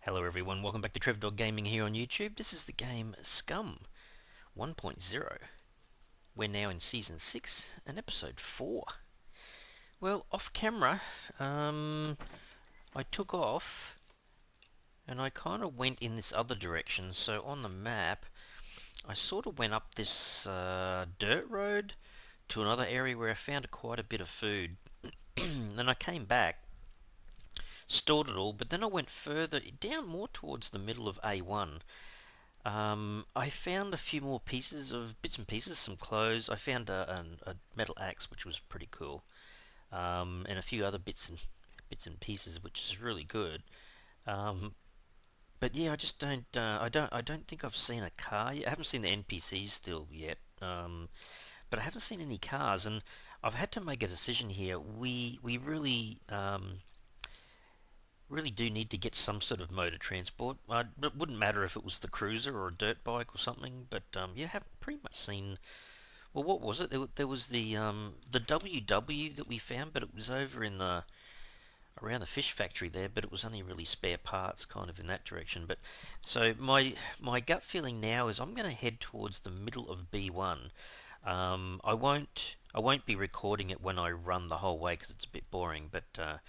Hello everyone, welcome back to TrevDog Gaming here on YouTube. This is the game Scum 1.0. We're now in Season 6 and Episode 4. Well, off camera, I took off and I kind of went in this other direction. So on the map, I sort of went up this dirt road to another area where I found quite a bit of food. Then I came back, stored it all, but then I went further down more towards the middle of A1. I found a few more pieces of bits and pieces, some clothes. I found a metal axe, which was pretty cool, and a few other bits and pieces, which is really good. Um, but yeah, I just don't. I don't think I've seen a car yet. I haven't seen the NPCs still yet. But I haven't seen any cars, and I've had to make a decision here. We really do need to get some sort of mode of transport. It wouldn't matter if it was the cruiser or a dirt bike or something, but yeah, I haven't pretty much seen. Well, what was it? There was the WW that we found, but it was over in the around the fish factory there, but it was only really spare parts, kind of in that direction. But so my gut feeling now is I'm going to head towards the middle of B1. I won't be recording it when I run the whole way because it's a bit boring, but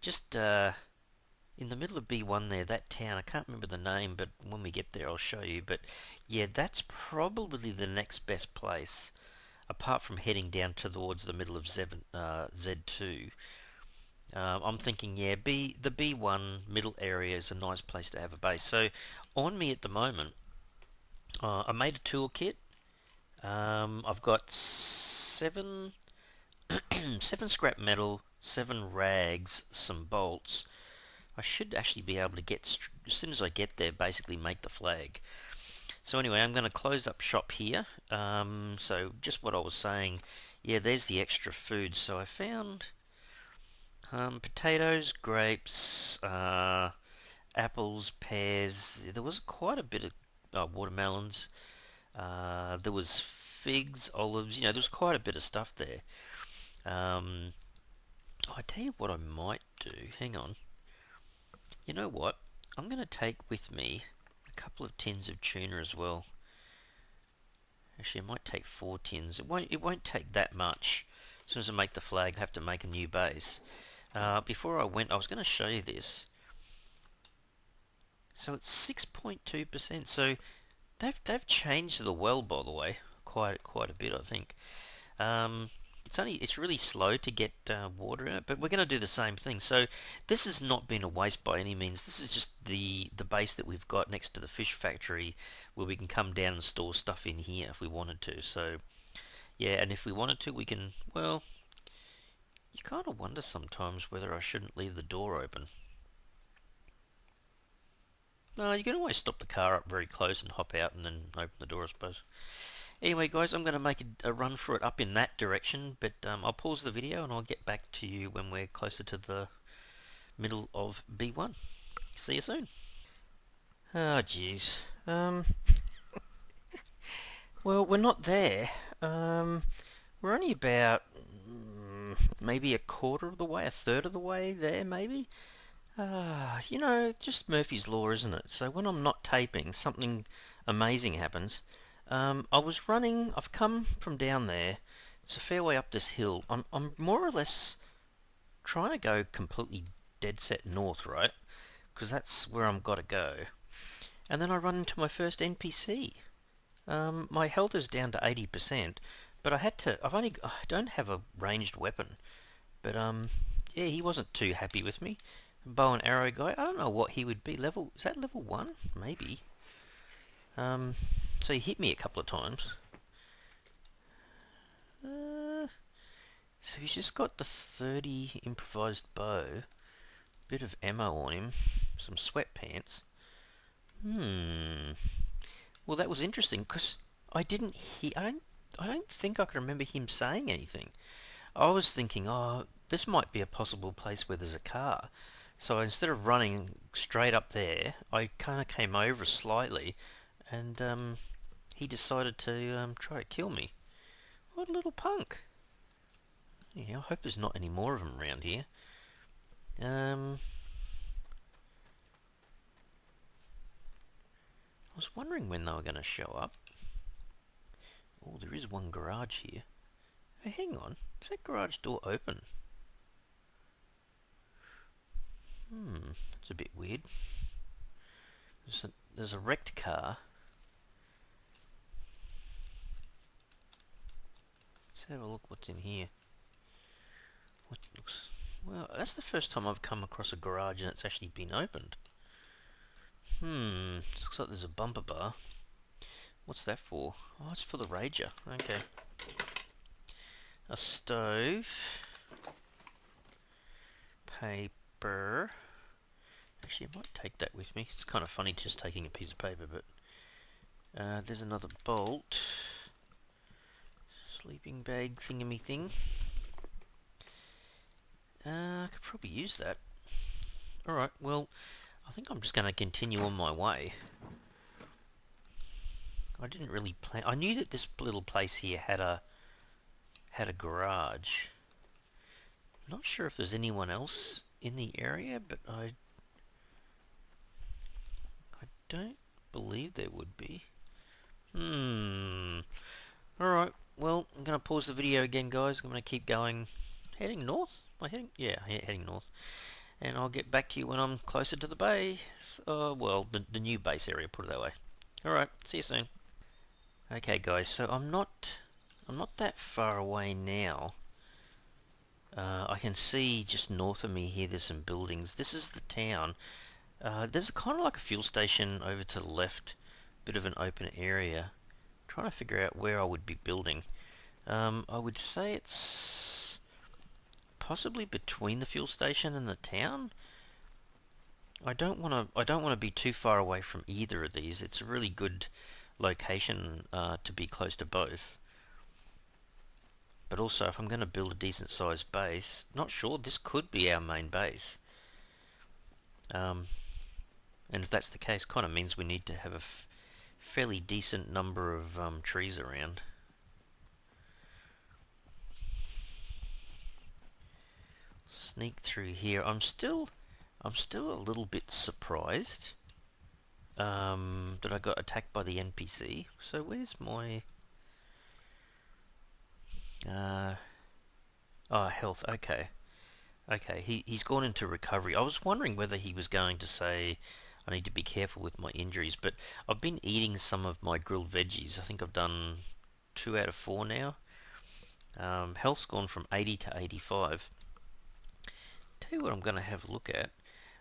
just in the middle of B1 there, that town, I can't remember the name, but when we get there I'll show you. But yeah, that's probably the next best place, apart from heading down towards the middle of Z2. I'm thinking, yeah, the B1 middle area is a nice place to have a base. So on me at the moment, I made a toolkit. I've got seven scrap metal, 7 rags, some bolts. I should actually be able to get, as soon as I get there, basically make the flag. So anyway, I'm going to close up shop here. So just what I was saying, yeah, there's the extra food. So I found potatoes, grapes, apples, pears. There was quite a bit of watermelons. There was figs, olives. There was quite a bit of stuff there. Um, I tell you what I might do. Hang on. You know what? I'm going to take with me a couple of tins of tuna as well. Actually, I might take 4 tins. It won't take that much. As soon as I make the flag, I have to make a new base. Before I went, I was going to show you this. So it's 6.2%. So they've changed the well, by the way, quite a bit, I think. It's really slow to get water in it, but we're going to do the same thing. So this has not been a waste by any means. This is just the base that we've got next to the fish factory, where we can come down and store stuff in here if we wanted to. So yeah, and if we wanted to, we can. Well, you kind of wonder sometimes whether I shouldn't leave the door open. No, you can always stop the car up very close and hop out and then open the door, I suppose. Anyway, guys, I'm going to make a run for it up in that direction, but I'll pause the video and I'll get back to you when we're closer to the middle of B1. See you soon. Oh, jeez. Well, we're not there. We're only about maybe a quarter of the way, a third of the way there, maybe. Just Murphy's Law, isn't it? So when I'm not taping, something amazing happens. I was running. I've come from down there. It's a fair way up this hill. I'm more or less trying to go completely dead set north, right? Because that's where I'm got to go. And then I run into my first NPC. My health is down to 80%, but I had to. I don't have a ranged weapon, but yeah, he wasn't too happy with me. Bow and arrow guy. I don't know what he would be. Is that level 1? Maybe. So he hit me a couple of times. So he's just got the 30 improvised bow, bit of ammo on him, some sweatpants. Well, that was interesting because I didn't hear. I don't think I can remember him saying anything. I was thinking, oh, this might be a possible place where there's a car. So instead of running straight up there, I kind of came over slightly, and he decided to try to kill me. What a little punk! Yeah, I hope there's not any more of them around here. Um, was wondering when they were going to show up. Oh, there is one garage here. Hey, hang on. Is that garage door open? That's a bit weird. There's a wrecked car. Let's have a look what's in here. What looks... Well, that's the first time I've come across a garage and it's actually been opened. Looks like there's a bumper bar. What's that for? Oh, it's for the Rager. Okay. A stove. Paper. Actually, I might take that with me. It's kind of funny just taking a piece of paper, but... there's another bolt. Sleeping bag thingamy thing. I could probably use that. Alright, well, I think I'm just going to continue on my way. I didn't really plan... I knew that this little place here had a garage. Not sure if there's anyone else in the area, but I don't believe there would be. Alright, well, I'm going to pause the video again, guys. I'm going to keep going. Heading north? Am I heading? Yeah, heading north. And I'll get back to you when I'm closer to the base. Well, the new base area, put it that way. Alright, see you soon. Okay, guys, so I'm not that far away now. I can see just north of me here there's some buildings. This is the town. There's kind of like a fuel station over to the left. Bit of an open area. Trying to figure out where I would be building. I would say it's possibly between the fuel station and the town. I don't want to be too far away from either of these. It's a really good location to be close to both. But also, if I'm going to build a decent sized base, not sure, this could be our main base. And if that's the case, kind of means we need to have a fairly decent number of trees around. Sneak through here. I'm still a little bit surprised that I got attacked by the NPC. So where's my... health. Okay. Okay, he's gone into recovery. I was wondering whether he was going to say I need to be careful with my injuries, but I've been eating some of my grilled veggies. I think I've done 2 out of 4 now. Health's gone from 80 to 85. Tell you what I'm going to have a look at.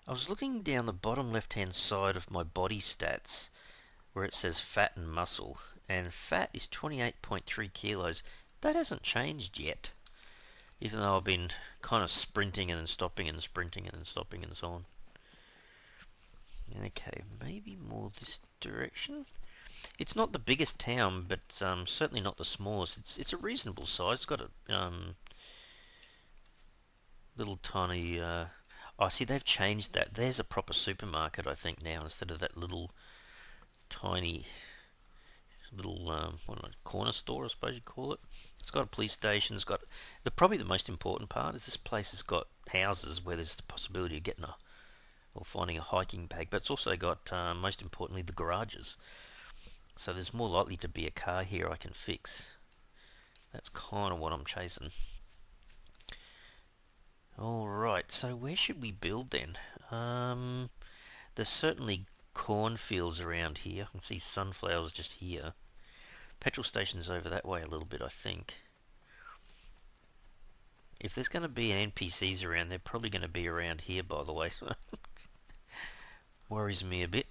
I was looking down the bottom left-hand side of my body stats where it says fat and muscle, and fat is 28.3 kilos. That hasn't changed yet, even though I've been kind of sprinting and then stopping and sprinting and then stopping and so on. Okay, maybe more this direction. It's not the biggest town, but certainly not the smallest. It's a reasonable size. It's got a little tiny... oh, see, they've changed that. There's a proper supermarket, I think, now, instead of that little tiny corner store, I suppose you'd call it. It's got a police station. It's got probably the most important part is this place has got houses where there's the possibility of getting or finding a hiking bag, but it's also got most importantly the garages. So there's more likely to be a car here I can fix. That's kind of what I'm chasing. Alright, so where should we build then? There's certainly cornfields around here. I can see sunflowers just here. Petrol station's over that way a little bit, I think. If there's going to be NPCs around, they're probably going to be around here, by the way. Worries me a bit.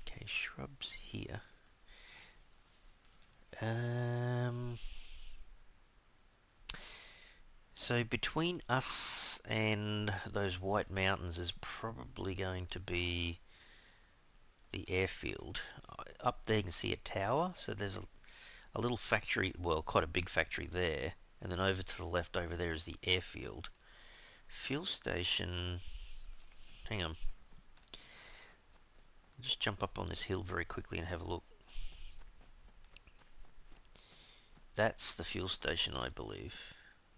Okay, shrubs here. So between us and those white mountains is probably going to be the airfield. Up there you can see a tower, so there's a little factory, well, quite a big factory there, and then over to the left over there is the airfield. Fuel station... Hang on. I'll just jump up on this hill very quickly and have a look. That's the fuel station, I believe.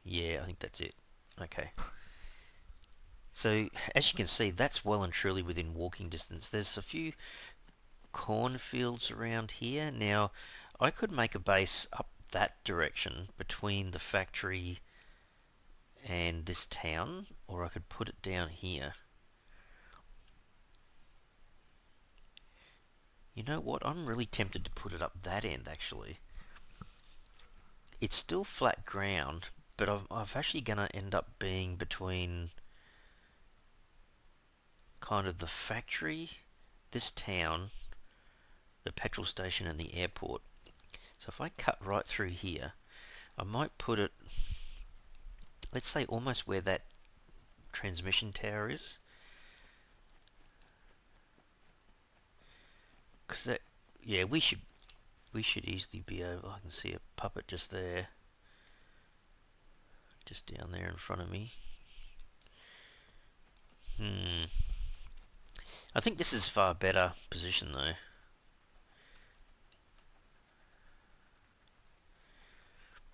Yeah, I think that's it. Okay. So as you can see, that's well and truly within walking distance. There's a few cornfields around here. Now, I could make a base up that direction between the factory and this town, or I could put it down here. You know what? I'm really tempted to put it up that end, actually. It's still flat ground, but I'm actually going to end up being between kind of the factory, this town, the petrol station, and the airport. So if I cut right through here, I might put it, let's say, almost where that transmission tower is. Because that, yeah, we should easily be able. I can see a puppet just there, just down there in front of me. I think this is far better position though.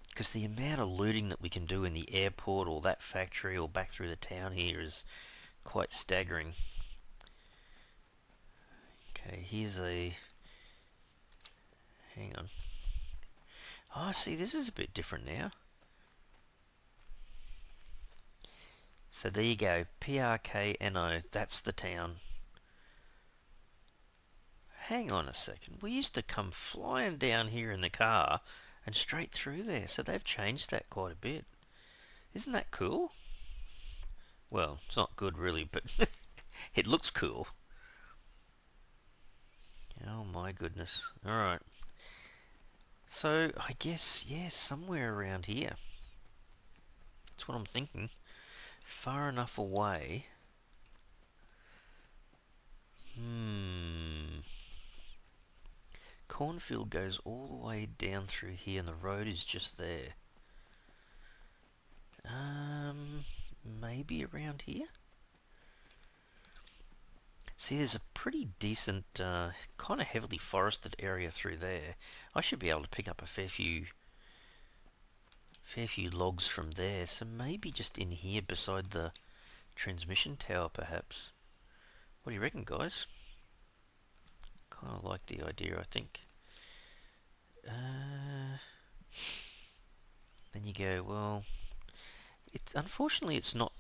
Because the amount of looting that we can do in the airport or that factory or back through the town here is quite staggering. Okay, here's a... Hang on. Oh, see, this is a bit different now. So there you go, PRKNO, that's the town. Hang on a second, we used to come flying down here in the car and straight through there, so they've changed that quite a bit. Isn't that cool? Well, it's not good really, but it looks cool. Oh my goodness. Alright. So, I guess, yeah, somewhere around here. That's what I'm thinking. Far enough away. Cornfield goes all the way down through here and the road is just there. Maybe around here? See, there's a pretty decent, kind of heavily forested area through there. I should be able to pick up a fair few logs from there. So maybe just in here beside the transmission tower, perhaps. What do you reckon, guys? Kind of like the idea, I think. Then you go, well, it's unfortunately it's not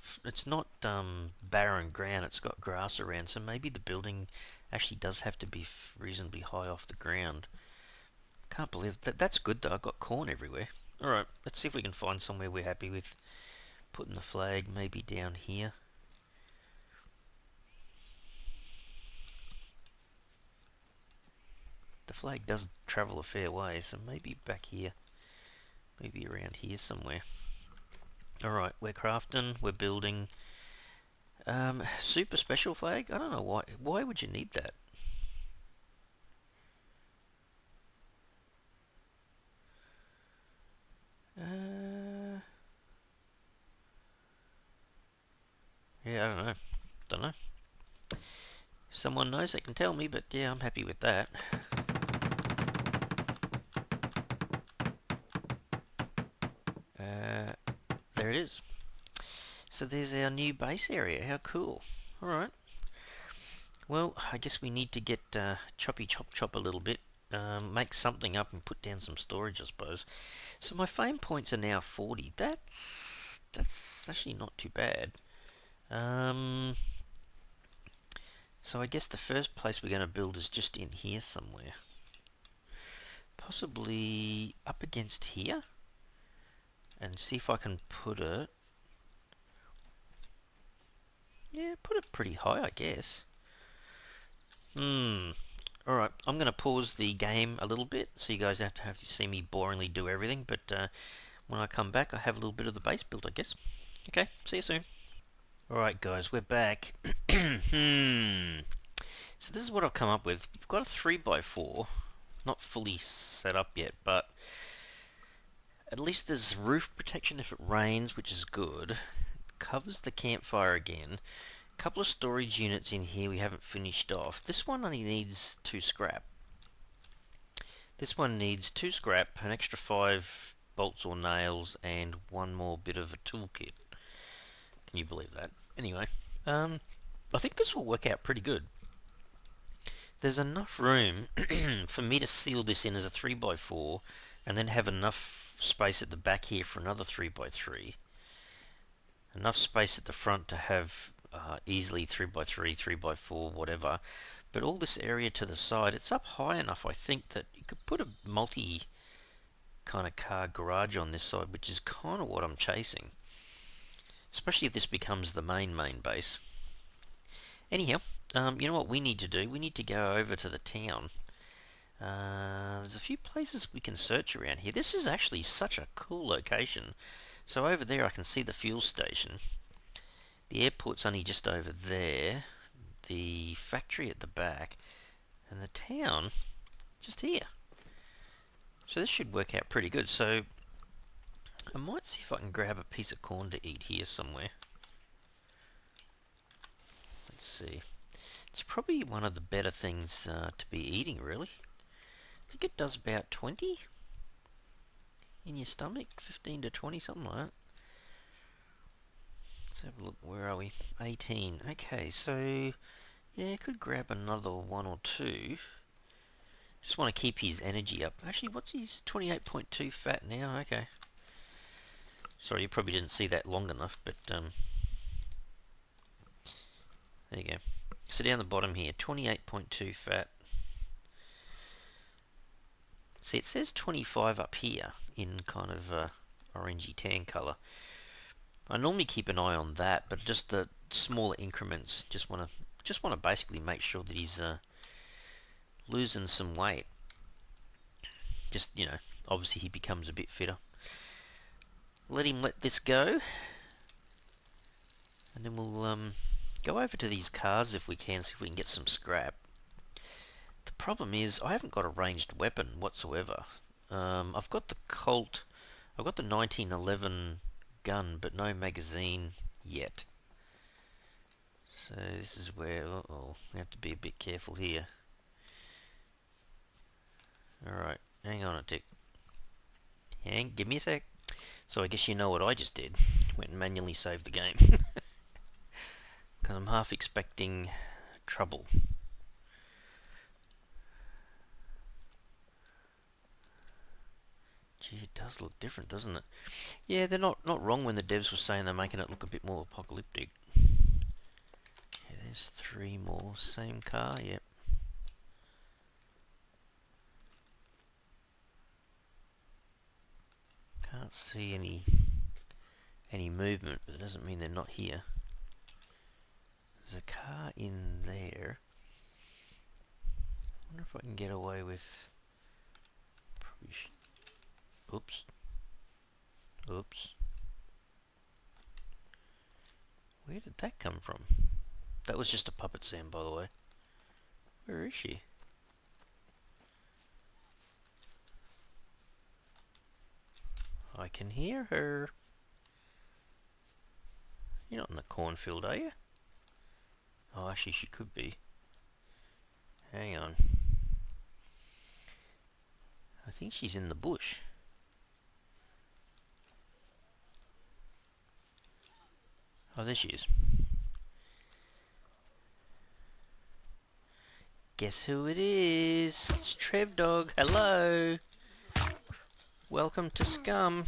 barren ground. It's got grass around, so maybe the building actually does have to be reasonably high off the ground. Can't believe that. That's good though. I've got corn everywhere. All right, let's see if we can find somewhere we're happy with putting the flag. Maybe down here. The flag does travel a fair way, so maybe back here, maybe around here somewhere. Alright, we're crafting, we're building. Super special flag? I don't know why. Why would you need that? Yeah, I don't know. Don't know. If someone knows, they can tell me, but yeah, I'm happy with that. There it is. So there's our new base area. How cool. Alright. Well, I guess we need to get choppy chop a little bit. Make something up and put down some storage, I suppose. So my fame points are now 40. That's actually not too bad. So I guess the first place we're going to build is just in here somewhere. Possibly up against here. And see if I can put it... Yeah, put it pretty high, I guess. Alright, I'm going to pause the game a little bit, so you guys don't have to see me boringly do everything, but when I come back I have a little bit of the base built, I guess. Okay, see you soon. Alright guys, we're back. So this is what I've come up with. We've got a 3x4, not fully set up yet, but at least there's roof protection if it rains, which is good. Covers the campfire again. A couple of storage units in here we haven't finished off. This one only needs 2 scrap. This one needs 2 scrap, an extra 5 bolts or nails, and 1 more bit of a toolkit. Can you believe that? Anyway, I think this will work out pretty good. There's enough room for me to seal this in as a 3x4 and then have enough space at the back here for another 3x3. Enough space at the front to have easily 3x3, 3x4, whatever. But all this area to the side, it's up high enough, I think, that you could put a multi kind of car garage on this side, which is kind of what I'm chasing. Especially if this becomes the main base. Anyhow, you know what we need to do? We need to go over to the town. There's a few places we can search around here. This is actually such a cool location. So over there I can see the fuel station. The airport's only just over there. The factory at the back. And the town just here. So this should work out pretty good. So I might see if I can grab a piece of corn to eat here somewhere. Let's see. It's probably one of the better things to be eating, really. I think it does about 20 in your stomach, 15 to 20, something like that. Let's have a look. Where are we? 18. Okay, so yeah, I could grab another one or two. Just want to keep his energy up. Actually, what's his 28.2 fat now? Okay. Sorry, you probably didn't see that long enough, but there you go. So down the bottom here, 28.2 fat. See, it says 25 up here in kind of orangey tan colour. I normally keep an eye on that, but just the smaller increments. Just want to basically make sure that he's losing some weight. Just, you know, obviously he becomes a bit fitter. Let this go, and then we'll go over to these cars if we can, see if we can get some scrap. The problem is I haven't got a ranged weapon whatsoever. I've got the Colt, I've got the 1911 gun, but no magazine yet. So this is where, we have to be a bit careful here. Alright, hang on a tick. Give me a sec. So I guess you know what I just did. Went and manually saved the game. Because I'm half expecting trouble. Gee, it does look different, doesn't it? Yeah, they're not wrong when the devs were saying they're making it look a bit more apocalyptic. Okay, there's 3 more. Same car, yep. Can't see any movement, but it doesn't mean they're not here. There's a car in there. I wonder if I can get away with... Probably oops. Oops. Where did that come from? That was just a puppet sound, by the way. Where is she? I can hear her. You're not in the cornfield, are you? Oh, actually, she could be. Hang on. I think she's in the bush. Oh, there she is. Guess who it is? It's Trev Dog. Hello. Welcome to Scum.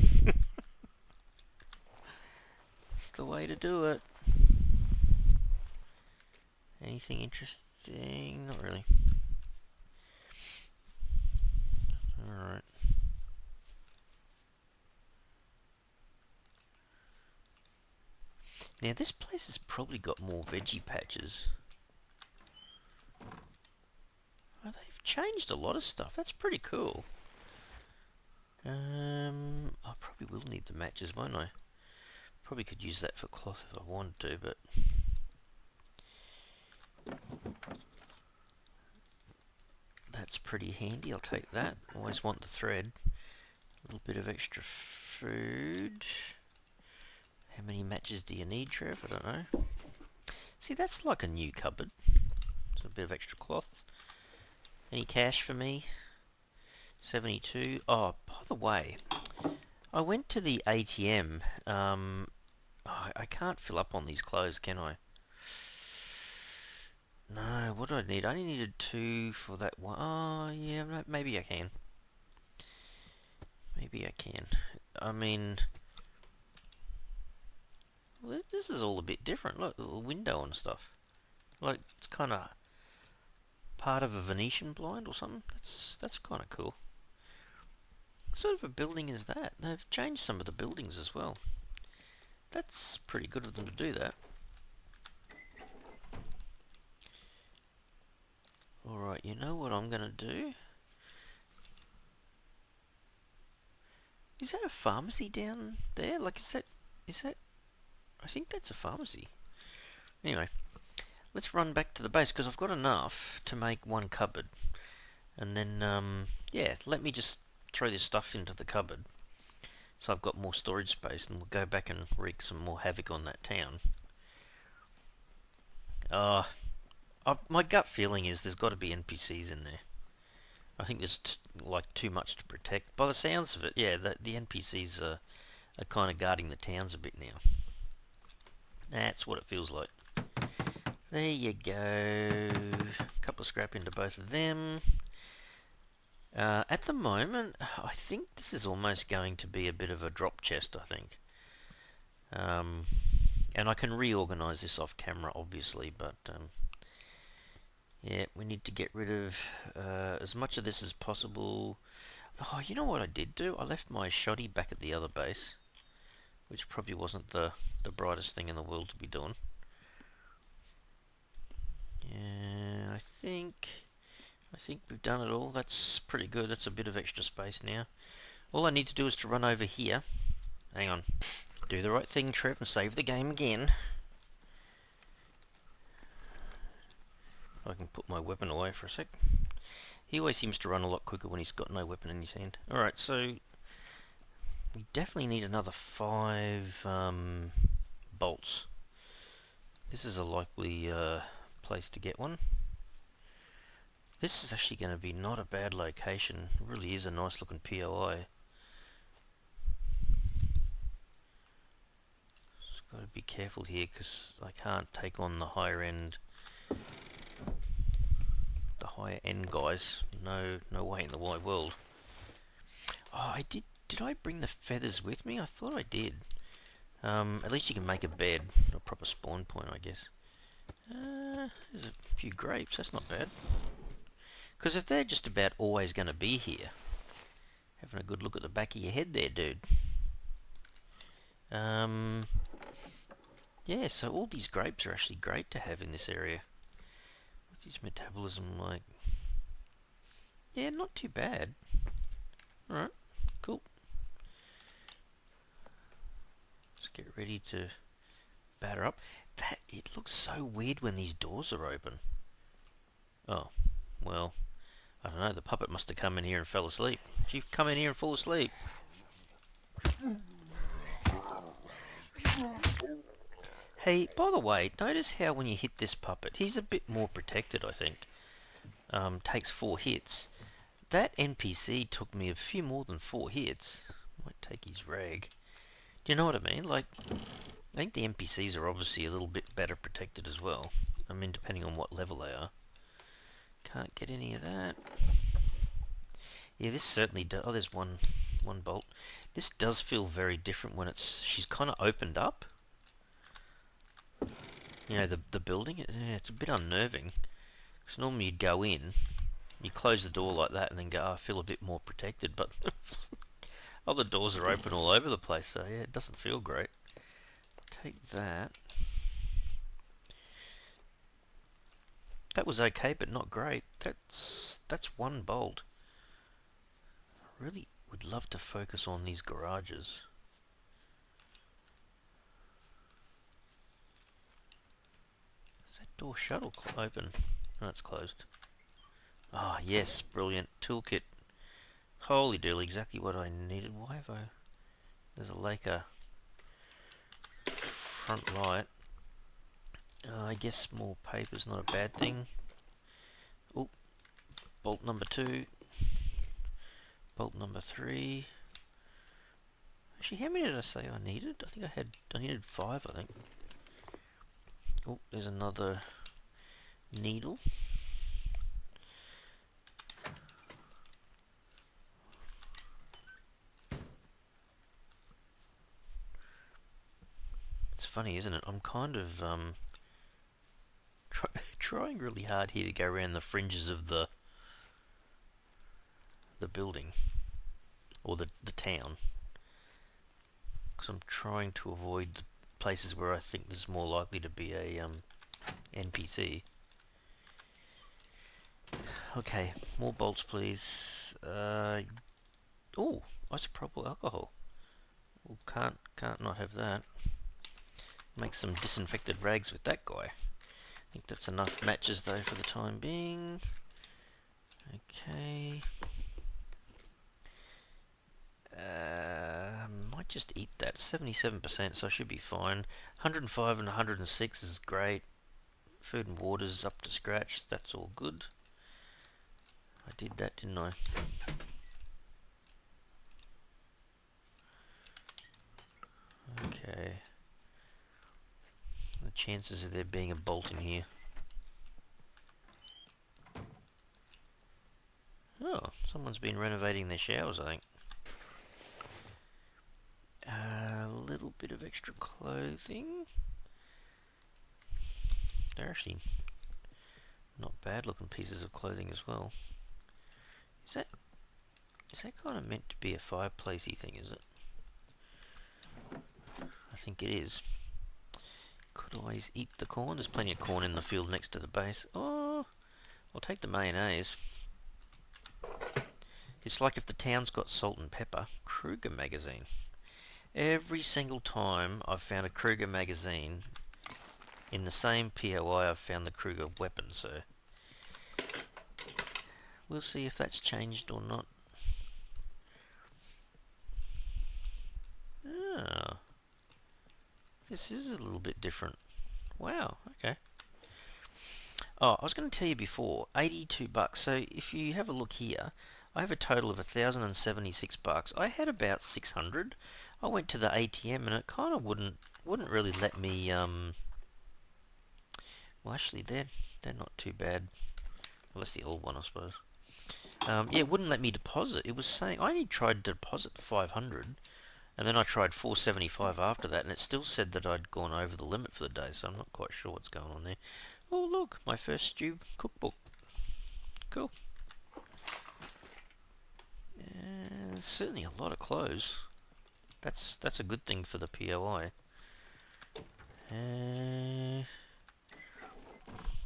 That's the way to do it. Anything interesting? Not really. Alright. Now this place has probably got more veggie patches. Oh, they've changed a lot of stuff. That's pretty cool. I probably will need the matches, won't I? Probably could use that for cloth if I wanted to, but... That's pretty handy, I'll take that. Always want the thread. A little bit of extra food. How many matches do you need, Trev? I don't know. See, that's like a new cupboard. It's a bit of extra cloth. Any cash for me? 72. Oh, by the way, I went to the ATM. I can't fill up on these clothes, can I? No, what do I need? I only needed 2 for that one. Oh, yeah, maybe I can. Maybe I can. I mean, well, this is all a bit different. Look, the window and stuff. Like, it's kind of part of a Venetian blind or something. That's kind of cool. What sort of a building is that? They've changed some of the buildings as well. That's pretty good of them to do that. Alright, you know what I'm going to do? Is that a pharmacy down there? Like, is that, I think that's a pharmacy. Anyway, let's run back to the base, because I've got enough to make one cupboard. And then, yeah, let me just throw this stuff into the cupboard. So I've got more storage space, and we'll go back and wreak some more havoc on that town. My gut feeling is there's got to be NPCs in there. I think there's like too much to protect. By the sounds of it, yeah, the NPCs are kind of guarding the towns a bit now. That's what it feels like. There you go. Couple of scrap into both of them. At the moment, I think this is almost going to be a bit of a drop chest, I think. And I can reorganise this off camera, obviously, but yeah, we need to get rid of as much of this as possible. Oh, you know what I did do? I left my shoddy back at the other base, which probably wasn't the brightest thing in the world to be doing. Yeah, I think we've done it all. That's pretty good. That's a bit of extra space now. All I need to do is to run over here. Hang on. Do the right thing, Trev, and save the game again. I can put my weapon away for a sec. He always seems to run a lot quicker when he's got no weapon in his hand. Alright, so we definitely need another 5 bolts. This is a likely place to get one. This is actually going to be not a bad location. It really is a nice looking POI. Just got to be careful here because I can't take on the higher end guys. No way in the wide world. Oh, did I bring the feathers with me? I thought I did. At least you can make a bed, a proper spawn point, I guess. There's a few grapes, that's not bad. Because if they're just about always going to be here, having a good look at the back of your head there, dude. Yeah, so all these grapes are actually great to have in this area. What's his metabolism like? Yeah, not too bad. Alright, cool. Let's get ready to batter up. It looks so weird when these doors are open. Oh, well, I don't know, the puppet must have come in here and fell asleep. Did you come in here and fall asleep? Hey, by the way, notice how when you hit this puppet, he's a bit more protected, I think. Takes 4 hits. That NPC took me a few more than 4 hits. Might take his rag. Do you know what I mean? Like, I think the NPCs are obviously a little bit better protected as well. I mean, depending on what level they are. Can't get any of that. Yeah, this certainly does. Oh, there's one bolt. This does feel very different when she's kind of opened up. You know, the building. Yeah, it's a bit unnerving. Because normally you'd go in, you close the door like that, and then go, oh, I feel a bit more protected. But other doors are open all over the place, so yeah, it doesn't feel great. Take that. That was okay, but not great. That's 1 bolt. I really would love to focus on these garages. Is that door shut or open? No, it's closed. Ah, oh, yes, brilliant. Toolkit. Holy dooly, exactly what I needed. Why have I... There's a Laker front light. I guess more paper's not a bad thing. Oh, bolt number 2. Bolt number 3. Actually, how many did I say I needed? I think I needed 5, I think. Oh, there's another needle. It's funny, isn't it? I'm kind of trying really hard here to go around the fringes of the building or the town, because I'm trying to avoid the places where I think there's more likely to be a NPC. Okay, more bolts, please. Oh, isopropyl alcohol. Oh, can't not have that. Make some disinfected rags with that guy. I think that's enough matches though for the time being. Okay. Might just eat that. 77%, so I should be fine. 105 and 106 is great. Food and water's up to scratch. That's all good. I did that, didn't I? Okay. The chances of there being a bolt in here. Oh, someone's been renovating their showers, I think. A little bit of extra clothing. They're actually not bad looking pieces of clothing as well. Is that kind of meant to be a fireplacey thing, is it? I think it is. Could always eat the corn. There's plenty of corn in the field next to the base. Oh, I'll take the mayonnaise. It's like if the town's got salt and pepper. Kruger magazine. Every single time I've found a Kruger magazine in the same POI, I've found the Kruger weapon, so we'll see if that's changed or not. Oh, this is a little bit different. Wow, okay. Oh, I was going to tell you before, 82 bucks. So if you have a look here, I have a total of 1,076 bucks. I had about 600. I went to the ATM and it kind of wouldn't really let me. Well, actually, they're not too bad. Well, that's the old one, I suppose. Yeah, it wouldn't let me deposit. It was saying I only tried to deposit 500, and then I tried 475 after that, and it still said that I'd gone over the limit for the day. So I'm not quite sure what's going on there. Oh, look, my first stew cookbook. Cool. There's certainly a lot of clothes. That's a good thing for the POI.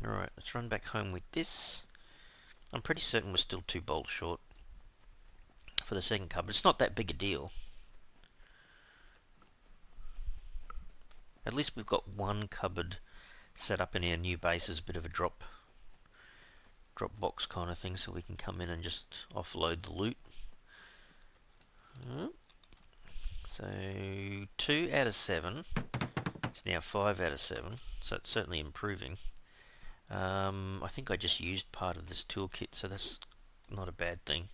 Alright, let's run back home with this. I'm pretty certain we're still 2 bolts short for the second cupboard. It's not that big a deal. At least we've got one cupboard set up in our new base as a bit of a drop box kind of thing, so we can come in and just offload the loot. So 2 out of 7. It's now 5 out of 7, so it's certainly improving. I think I just used part of this toolkit, so that's not a bad thing.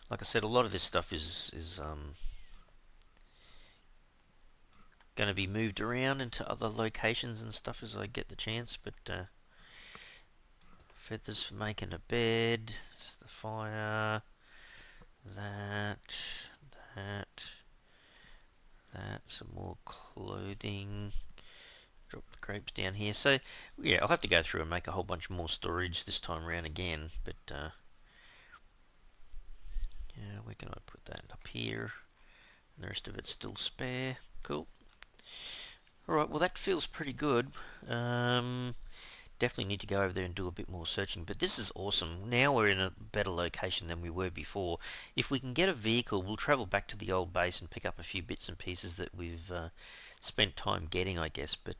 Like I said, a lot of this stuff is going to be moved around into other locations and stuff as I get the chance, but feathers for making a bed, the fire, that, some more clothing, drop the grapes down here. So yeah, I'll have to go through and make a whole bunch more storage this time around again, but yeah, where can I put that? Up here, and the rest of it's still spare. Cool. Alright, well that feels pretty good. Definitely need to go over there and do a bit more searching, but this is awesome. Now we're in a better location than we were before. If we can get a vehicle, we'll travel back to the old base and pick up a few bits and pieces that we've spent time getting, I guess. But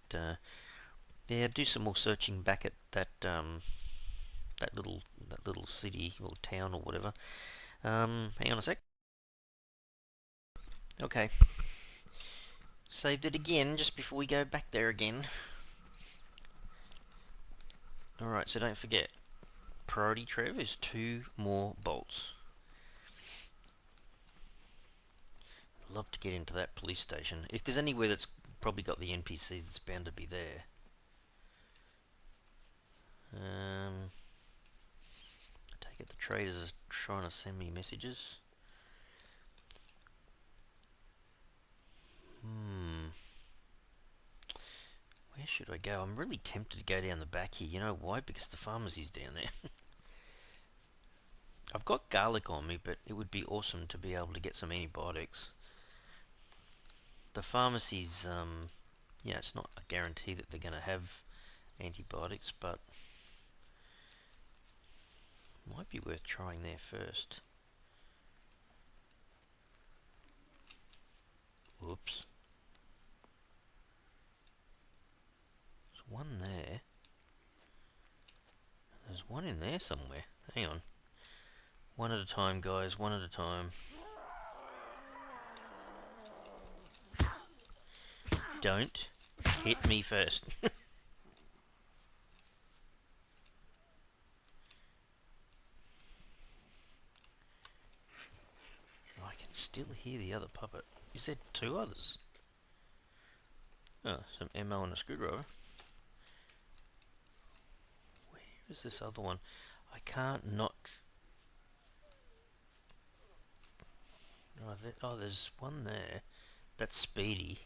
yeah, do some more searching back at that that little city or town or whatever. Hang on a sec. Okay, saved it again just before we go back there again. Alright, so don't forget, priority, Trev, is 2 more bolts. I'd love to get into that police station. If there's anywhere that's probably got the NPCs that's bound to be there. I take it the traders are trying to send me messages. Where should I go? I'm really tempted to go down the back here. You know why? Because the pharmacy's down there. I've got garlic on me, but it would be awesome to be able to get some antibiotics. The pharmacy's, yeah, it's not a guarantee that they're going to have antibiotics, but might be worth trying there first. Whoops. There's one there. There's one in there somewhere. Hang on. One at a time, guys. One at a time. Don't hit me first. I can still hear the other puppet. Is there two others? Oh, some ammo and a screwdriver. Where is this other one? I can't not... Oh, there's one there. That's Speedy.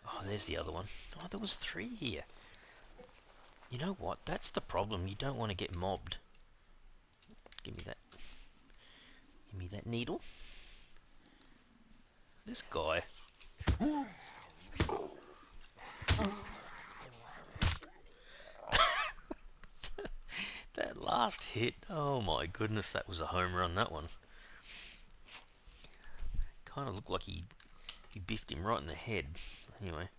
Oh, there's the other one. Oh, there was three here. You know what? That's the problem. You don't want to get mobbed. Give me that. Give me that needle. This guy. That last hit. Oh my goodness, that was a home run, that one. Kind of looked like he biffed him right in the head. Anyway.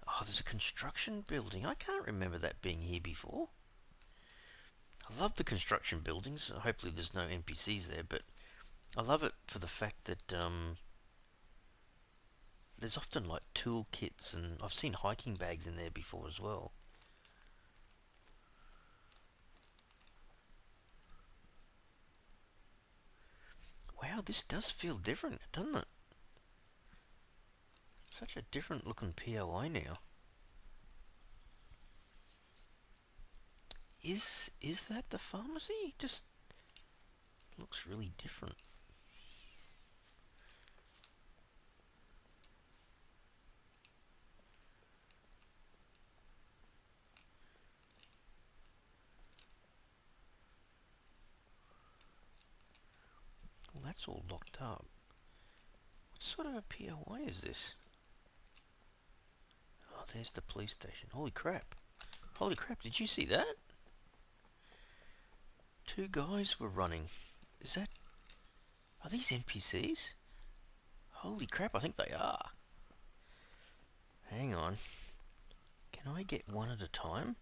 Oh, there's a construction building. I can't remember that being here before. I love the construction buildings. Hopefully there's no NPCs there, but I love it for the fact that there's often like tool kits, and I've seen hiking bags in there before as well. Wow, this does feel different, doesn't it? Such a different looking POI now. Is that the pharmacy? Just looks really different. Well, that's all locked up. What sort of a POI is this? Oh, there's the police station. Holy crap. Holy crap, did you see that? Two guys were running. Is that... Are these NPCs? Holy crap, I think they are. Hang on. Can I get one at a time?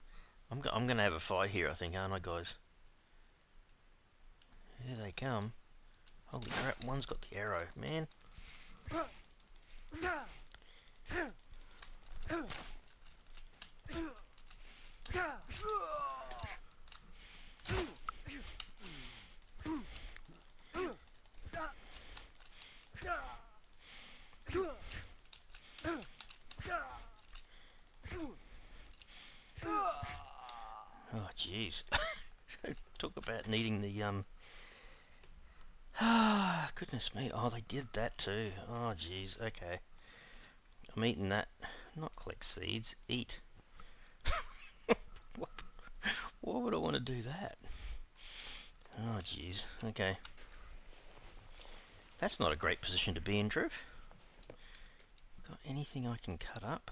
I'm going to have a fight here, I think, aren't I, guys? Here they come. Holy crap, one's got the arrow, man. Oh, jeez. Talk about needing the, Ah, goodness me. Oh, they did that too. Oh, jeez. Okay. I'm eating that. Not collect seeds. Eat. Why would I want to do that? Oh, jeez. Okay. That's not a great position to be in, Drew. Got anything I can cut up?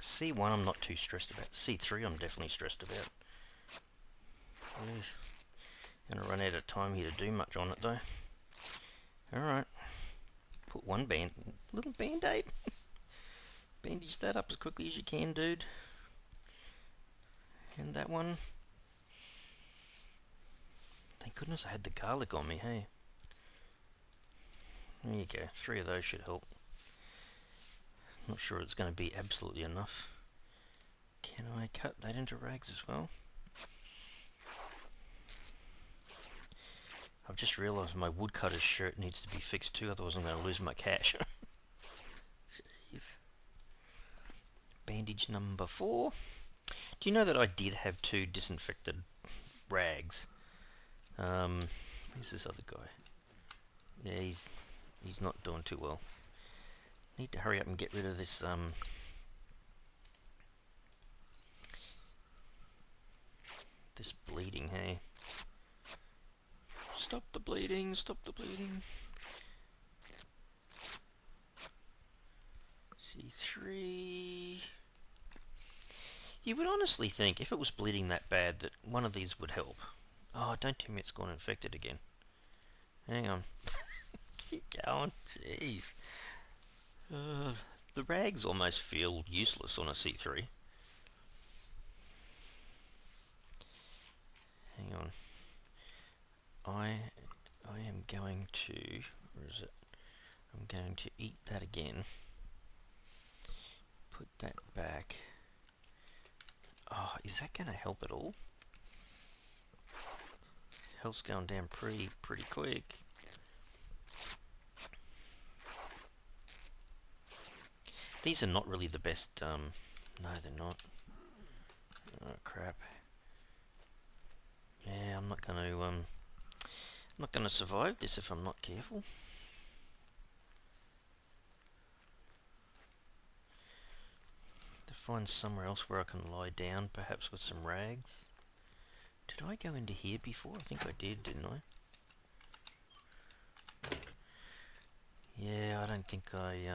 C1 I'm not too stressed about. C3 I'm definitely stressed about. Gonna run out of time here to do much on it though. Alright. Put one little band-aid. Bandage that up as quickly as you can, dude. And that one. Thank goodness I had the garlic on me, hey. There you go. 3 of those should help. Not sure it's going to be absolutely enough. Can I cut that into rags as well? I've just realised my woodcutter's shirt needs to be fixed too, otherwise I'm going to lose my cash. Jeez. Bandage number 4. Do you know that I did have 2 disinfected rags? Who's this other guy? Yeah, he's not doing too well. Need to hurry up and get rid of this this bleeding, hey. Stop the bleeding, stop the bleeding. C3. You would honestly think if it was bleeding that bad that one of these would help. Oh, don't tell me it's gone infected again. Hang on. Keep going. Jeez. The rags almost feel useless on a C3. Hang on. I am going to... Where is it? I'm going to eat that again. Put that back. Oh, is that going to help at all? Health's going down pretty quick. These are not really the best, no they're not. Oh crap. Yeah, I'm not gonna survive this if I'm not careful. To find somewhere else where I can lie down, perhaps with some rags. Did I go into here before? I think I did, didn't I? Yeah, I don't think I,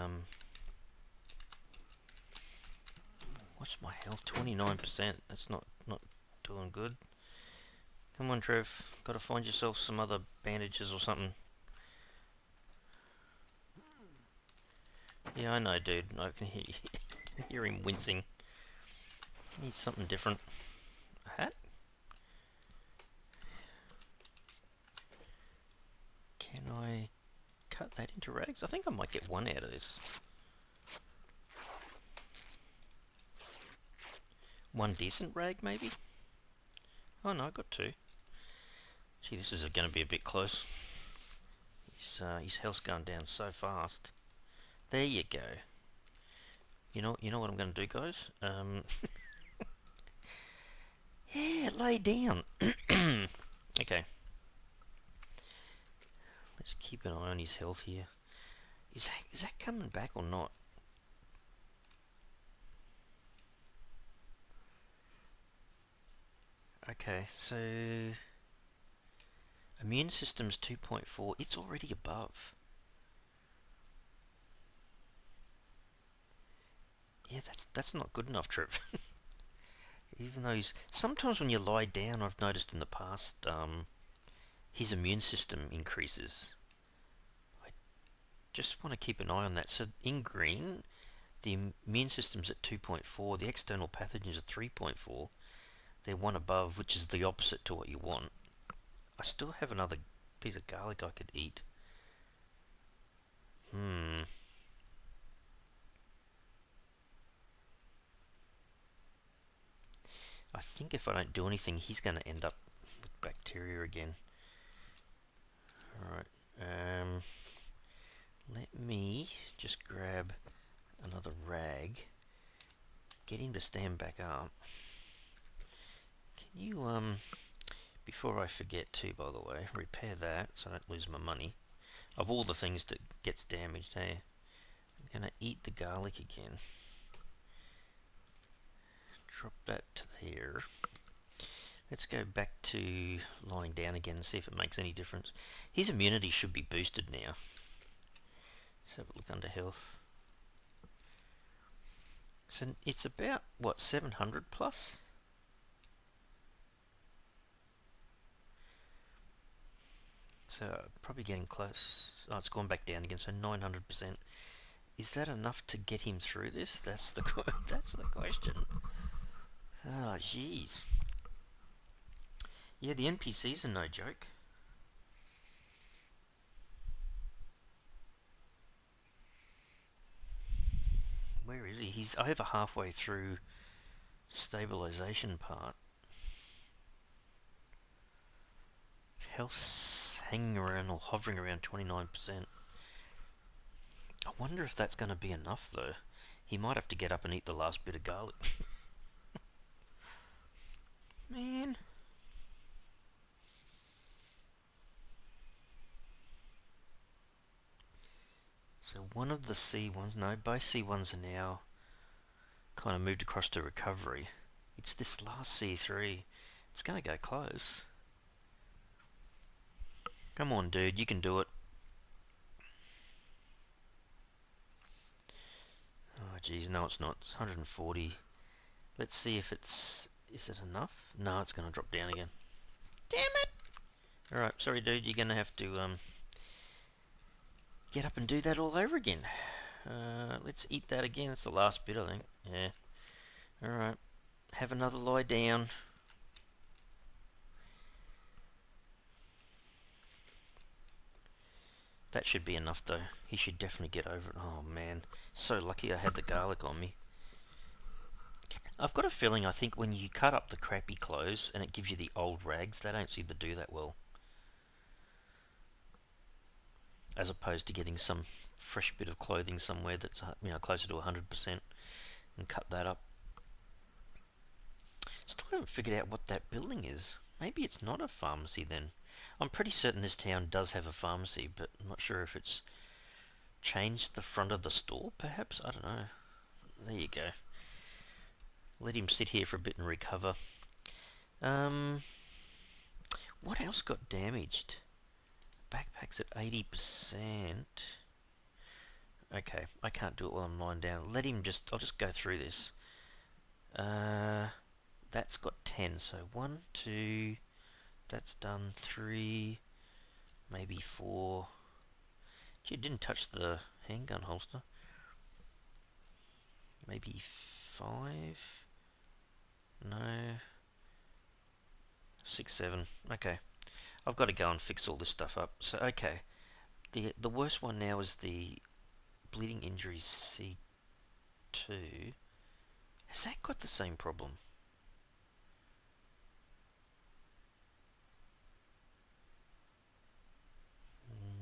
what's my health? 29%. That's not doing good. Come on, Trev. Gotta find yourself some other bandages or something. Yeah, I know, dude. I can hear him wincing. Need something different. A hat? Can I cut that into rags? I think I might get one out of this. One decent rag, maybe? Oh no, I got 2. Gee, this is going to be a bit close. His health's going down so fast. There you go. You know what I'm going to do, guys? Yeah, lay down. Okay. Let's keep an eye on his health here. Is that coming back or not? Okay, so immune system's 2.4. It's already above. Yeah, that's not good enough, Trip. Even though sometimes when you lie down, I've noticed in the past, his immune system increases. I just want to keep an eye on that. So in green, the immune system's at 2.4. The external pathogens are 3.4. They're one above, which is the opposite to what you want. I still have another piece of garlic I could eat. I think if I don't do anything, he's going to end up with bacteria again. Alright, let me just grab another rag. Get him to stand back up. Can you, before I forget to, by the way, repair that so I don't lose my money. Of all the things that gets damaged, hey, I'm going to eat the garlic again. Drop that to there. Let's go back to lying down again and see if it makes any difference. His immunity should be boosted now. Let's have a look under health. So it's about, what, 700 plus? So probably getting close. Oh, it's gone back down again, so 900%. Is that enough to get him through this? That's the that's the question. Oh, jeez. Yeah, the NPCs are no joke. Where is he? He's over halfway through stabilization part. hanging around or hovering around 29%. I wonder if that's going to be enough though. He might have to get up and eat the last bit of garlic. Man. So one of the C1s, no, both C1s are now kind of moved across to recovery. It's this last C3. It's going to go close. Come on, dude, you can do it. Oh, geez, no, it's not. It's 140. Let's see if it's... Is it enough? No, it's going to drop down again. Damn it! Alright, sorry, dude, you're going to have to get up and do that all over again. Let's eat that again. It's the last bit, I think. Yeah. Alright. Have another lie down. That should be enough though. He should definitely get over it. Oh man. So lucky I had the garlic on me. I've got a feeling I think when you cut up the crappy clothes and it gives you the old rags, they don't seem to do that well. As opposed to getting some fresh bit of clothing somewhere that's closer to 100% and cut that up. Still haven't figured out what that building is. Maybe it's not a pharmacy then. I'm pretty certain this town does have a pharmacy, but I'm not sure if it's changed the front of the store, perhaps? I don't know. There you go. Let him sit here for a bit and recover. What else got damaged? Backpack's at 80%. Okay, I can't do it while I'm lying down. I'll just go through this. That's got 10, so 1, 2, that's done, 3, maybe 4. Gee, it didn't touch the handgun holster. Maybe 5? No. 6, 7. Okay. I've got to go and fix all this stuff up. So, okay. The worst one now is the bleeding injuries C2. Has that got the same problem?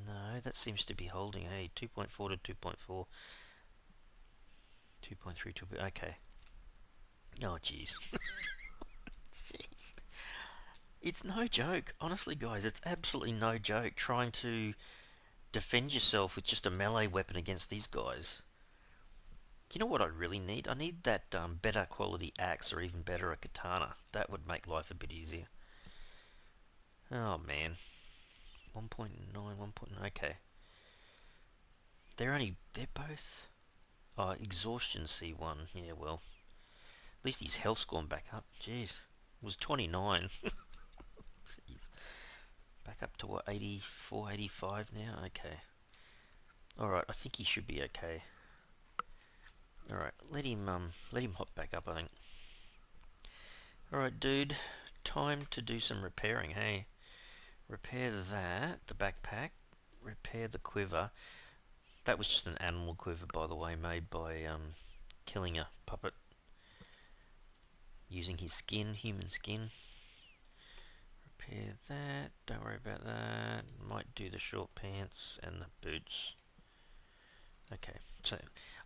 No, that seems to be holding. Hey, 2.4 to 2.4. 2.3 to... Okay. Oh, jeez. Jeez. It's no joke. Honestly, guys, it's absolutely no joke trying to defend yourself with just a melee weapon against these guys. You know what I really need? I need that better quality axe, or even better, a katana. That would make life a bit easier. Oh, man. 1.9, 1.9, okay. They're both... Oh, exhaustion C1. Yeah, well. At least his health's gone back up. Jeez. It was 29. Jeez. Back up to what, 84, 85 now? Okay. Alright, I think he should be okay. Alright, let him hop back up, I think. Alright, dude. Time to do some repairing, hey? Repair that, the backpack. Repair the quiver. That was just an animal quiver, by the way, made by killing a puppet. Using his skin, human skin. Repair that. Don't worry about that. Might do the short pants and the boots. Okay, so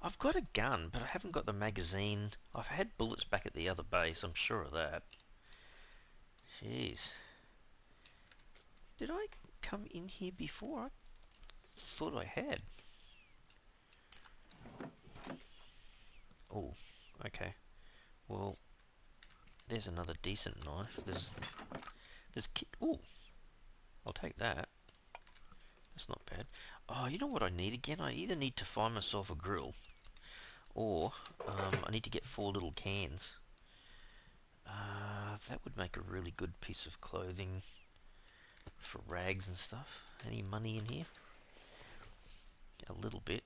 I've got a gun, but I haven't got the magazine. I've had bullets back at the other base, I'm sure of that. Jeez. Did I come in here before? I thought I had. Oh, okay. Well, there's another decent knife. Ooh, I'll take that. That's not bad. Oh, you know what I need again? I either need to find myself a grill, or I need to get 4 little cans. That would make a really good piece of clothing for rags and stuff. Any money in here? A little bit.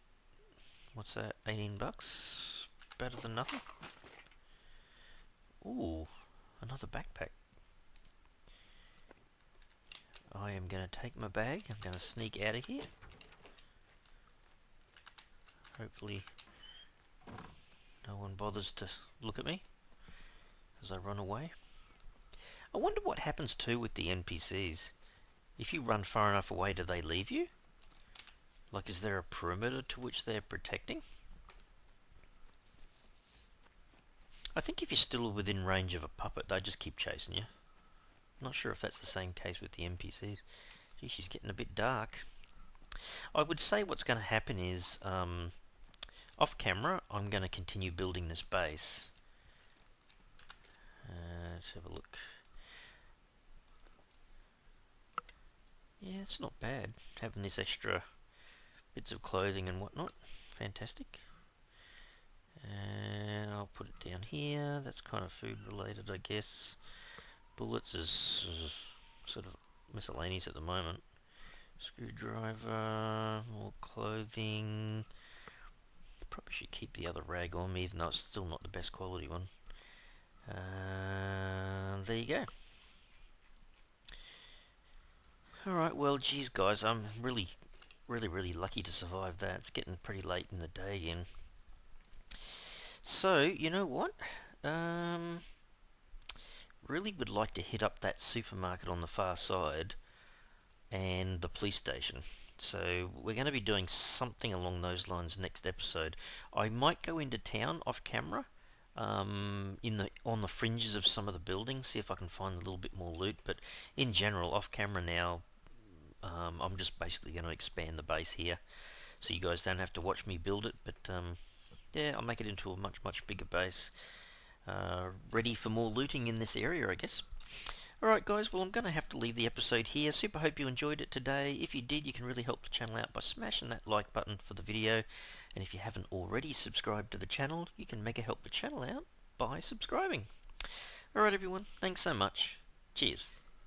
What's that? 18 bucks? Better than nothing. Ooh, another backpack. I am going to take my bag. I'm going to sneak out of here. Hopefully no one bothers to look at me as I run away. I wonder what happens too with the NPCs. If you run far enough away, do they leave you? Like, is there a perimeter to which they're protecting? I think if you're still within range of a puppet, they just keep chasing you. Not sure if that's the same case with the NPCs. Gee, she's getting a bit dark. I would say what's going to happen is, off camera, I'm going to continue building this base. Let's have a look. Yeah, it's not bad, having this extra bits of clothing and whatnot. Fantastic. And I'll put it down here. That's kind of food related, I guess. Bullets is sort of miscellaneous at the moment. Screwdriver, more clothing. Probably should keep the other rag on me, even though it's still not the best quality one. There you go. Alright, well, geez, guys, I'm really lucky to survive that. It's getting pretty late in the day again. So, you know what? Really would like to hit up that supermarket on the far side and the police station. So we're going to be doing something along those lines next episode. I might go into town off camera, on the fringes of some of the buildings, see if I can find a little bit more loot. But in general, off camera now, I'm just basically going to expand the base here, so you guys don't have to watch me build it. But yeah, I'll make it into a much bigger base, ready for more looting in this area, I guess. Alright guys, well I'm going to have to leave the episode here. Super hope you enjoyed it today. If you did, you can really help the channel out by smashing that like button for the video. And if you haven't already subscribed to the channel, you can mega help the channel out by subscribing. Alright everyone, thanks so much. Cheers.